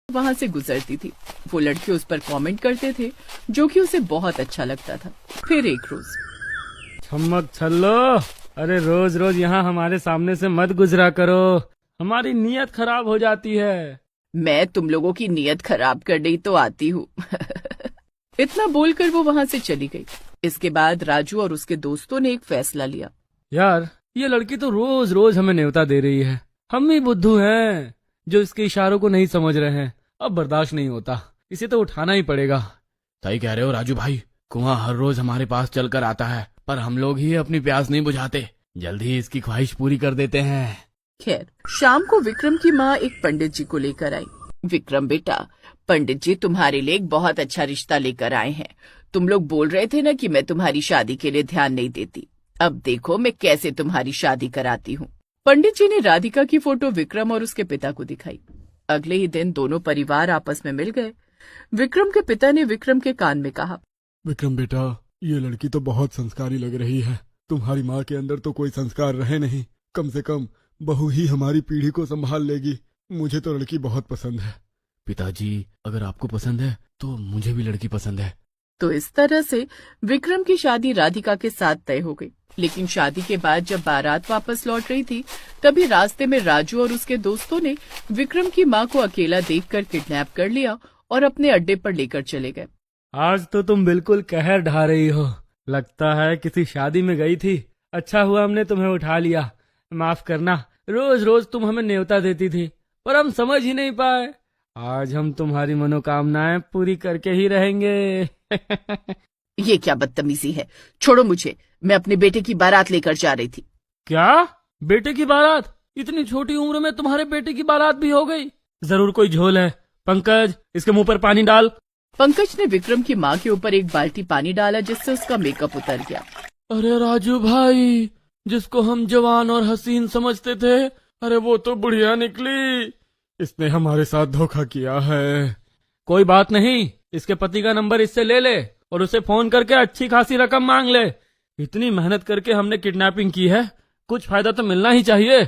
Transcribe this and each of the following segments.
वहाँ से गुजरती थी। वो लड़के उस पर कमेंट करते थे जो कि उसे बहुत अच्छा लगता था। फिर एक रोज, छम्मक छल्लो, अरे रोज रोज यहाँ हमारे सामने से मत गुजरा करो, हमारी नीयत खराब हो जाती है। मैं तुम लोगों की नीयत खराब करने ही तो आती हूँ। इतना बोलकर वो वहाँ से चली गई। इसके बाद राजू और उसके दोस्तों ने एक फैसला लिया। यार ये लड़की तो रोज रोज हमें न्योता दे रही है, हम ही बुद्धू हैं जो इसके इशारों को नहीं समझ रहे हैं। अब बर्दाश्त नहीं होता, इसे तो उठाना ही पड़ेगा। सही कह रहे हो राजू भाई, कुआं हर रोज हमारे पास चलकर आता है, पर हम लोग ही अपनी प्यास नहीं बुझाते। जल्दी ही इसकी ख्वाहिश पूरी कर देते हैं। खैर, शाम को विक्रम की माँ एक पंडित जी को लेकर आई। विक्रम बेटा, पंडित जी तुम्हारे लिए एक बहुत अच्छा रिश्ता लेकर आए हैं। तुम लोग बोल रहे थे ना कि मैं तुम्हारी शादी के लिए ध्यान नहीं देती। अब देखो मैं कैसे तुम्हारी शादी कराती हूँ। पंडित जी ने राधिका की फोटो विक्रम और उसके पिता को दिखाई। अगले ही दिन दोनों परिवार आपस में मिल गए। विक्रम के पिता ने विक्रम के कान में कहा, विक्रम बेटा, ये लड़की तो बहुत संस्कारी लग रही है। तुम्हारी माँ के अंदर तो कोई संस्कार रहे नहीं, कम से कम बहू ही हमारी पीढ़ी को संभाल लेगी। मुझे तो लड़की बहुत पसंद है। पिताजी, अगर आपको पसंद है तो मुझे भी लड़की पसंद है। तो इस तरह से विक्रम की शादी राधिका के साथ तय हो गई। लेकिन शादी के बाद जब बारात वापस लौट रही थी, तभी रास्ते में राजू और उसके दोस्तों ने विक्रम की मां को अकेला देखकर किडनैप कर लिया और अपने अड्डे पर लेकर चले गए। आज तो तुम बिल्कुल कहर ढा रही हो, लगता है किसी शादी में गई थी। अच्छा हुआ हमने तुम्हें उठा लिया। माफ करना, रोज रोज तुम हमें न्योता देती थी पर हम समझ ही नहीं पाए। आज हम तुम्हारी मनोकामनाएं पूरी करके ही रहेंगे। ये क्या बदतमीजी है, छोड़ो मुझे, मैं अपने बेटे की बारात लेकर जा रही थी। क्या? बेटे की बारात? इतनी छोटी उम्र में तुम्हारे बेटे की बारात भी हो गई? जरूर कोई झोल है। पंकज, इसके मुंह पर पानी डाल। पंकज ने विक्रम की माँ के ऊपर एक बाल्टी पानी डाला, जिससे उसका मेकअप उतर गया। अरे राजू भाई, जिसको हम जवान और हसीन समझते थे, अरे वो तो बुढ़िया निकली। इसने हमारे साथ धोखा किया है। कोई बात नहीं, इसके पति का नंबर इससे ले ले और उसे फोन करके अच्छी खासी रकम मांग ले। इतनी मेहनत करके हमने किडनैपिंग की है, कुछ फायदा तो मिलना ही चाहिए।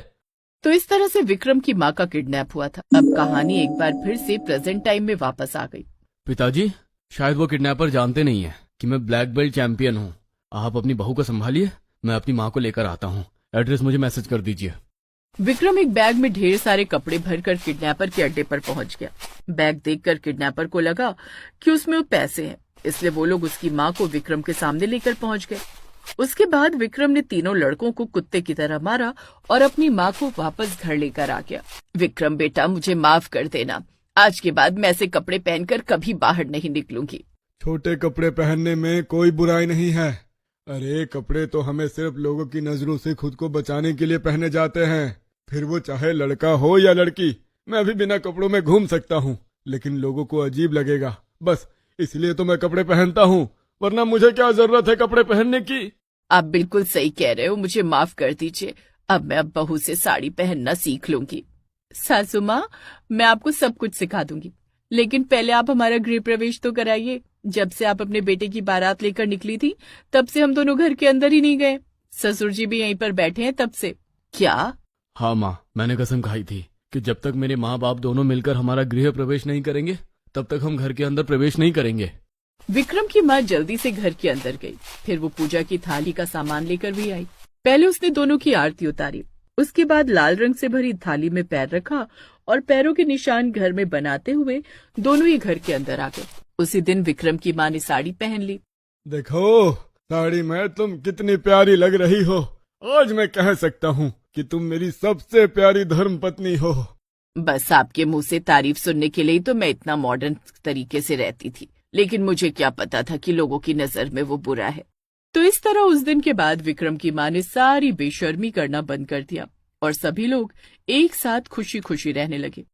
तो इस तरह से विक्रम की माँ का किडनैप हुआ था। अब कहानी एक बार फिर से प्रेजेंट टाइम में वापस आ गई। पिताजी, शायद वो किडनैपर जानते नहीं है कि मैं ब्लैक बेल्ट चैंपियन हूँ। आप अपनी बहू को संभालिए, मैं अपनी माँ को लेकर आता हूँ। एड्रेस मुझे मैसेज कर दीजिए। विक्रम एक बैग में ढेर सारे कपड़े भरकर किडनैपर के अड्डे पर पहुंच गया। बैग देखकर किडनैपर को लगा कि उसमें पैसे हैं, इसलिए वो लोग उसकी माँ को विक्रम के सामने लेकर पहुंच गए। उसके बाद विक्रम ने तीनों लड़कों को कुत्ते की तरह मारा और अपनी माँ को वापस घर लेकर आ गया। विक्रम बेटा, मुझे माफ कर देना, आज के बाद मैं ऐसे कपड़े पहनकर कभी बाहर नहीं निकलूंगी। छोटे कपड़े पहनने में कोई बुराई नहीं है। अरे कपड़े तो हमें सिर्फ लोगों की नजरों से खुद को बचाने के लिए पहने जाते हैं, फिर वो चाहे लड़का हो या लड़की। मैं भी बिना कपड़ों में घूम सकता हूँ, लेकिन लोगों को अजीब लगेगा, बस इसलिए तो मैं कपड़े पहनता हूँ, वरना मुझे क्या जरूरत है कपड़े पहनने की। आप बिल्कुल सही कह रहे हो, मुझे माफ कर दीजिए। अब मैं बहू से साड़ी पहनना सीख लूंगी। सासू माँ, मैं आपको सब कुछ सिखा दूंगी, लेकिन पहले आप हमारा गृह प्रवेश तो कराइए। जब से आप अपने बेटे की बारात लेकर निकली थी, तब से हम दोनों घर के अंदर ही नहीं गए। ससुर जी भी यहीं पर बैठे हैं तब से। क्या? हाँ माँ, मैंने कसम खाई थी कि जब तक मेरे माँ बाप दोनों मिलकर हमारा गृह प्रवेश नहीं करेंगे, तब तक हम घर के अंदर प्रवेश नहीं करेंगे। विक्रम की माँ जल्दी से घर के अंदर गई। फिर वो पूजा की थाली का सामान लेकर भी आई। पहले उसने दोनों की आरती उतारी, उसके बाद लाल रंग से भरी थाली में पैर रखा और पैरों के निशान घर में बनाते हुए दोनों ही घर के अंदर आ गए। उसी दिन विक्रम की माँ ने साड़ी पहन ली। देखो साड़ी में तुम कितनी प्यारी लग रही हो। आज मैं कह सकता हूँ कि तुम मेरी सबसे प्यारी धर्म पत्नी हो। बस आपके मुंह से तारीफ सुनने के लिए तो मैं इतना मॉडर्न तरीके से रहती थी, लेकिन मुझे क्या पता था कि लोगों की नजर में वो बुरा है। तो इस तरह उस दिन के बाद विक्रम की माँ ने सारी बेशर्मी करना बंद कर दिया और सभी लोग एक साथ खुशी खुशी रहने लगे।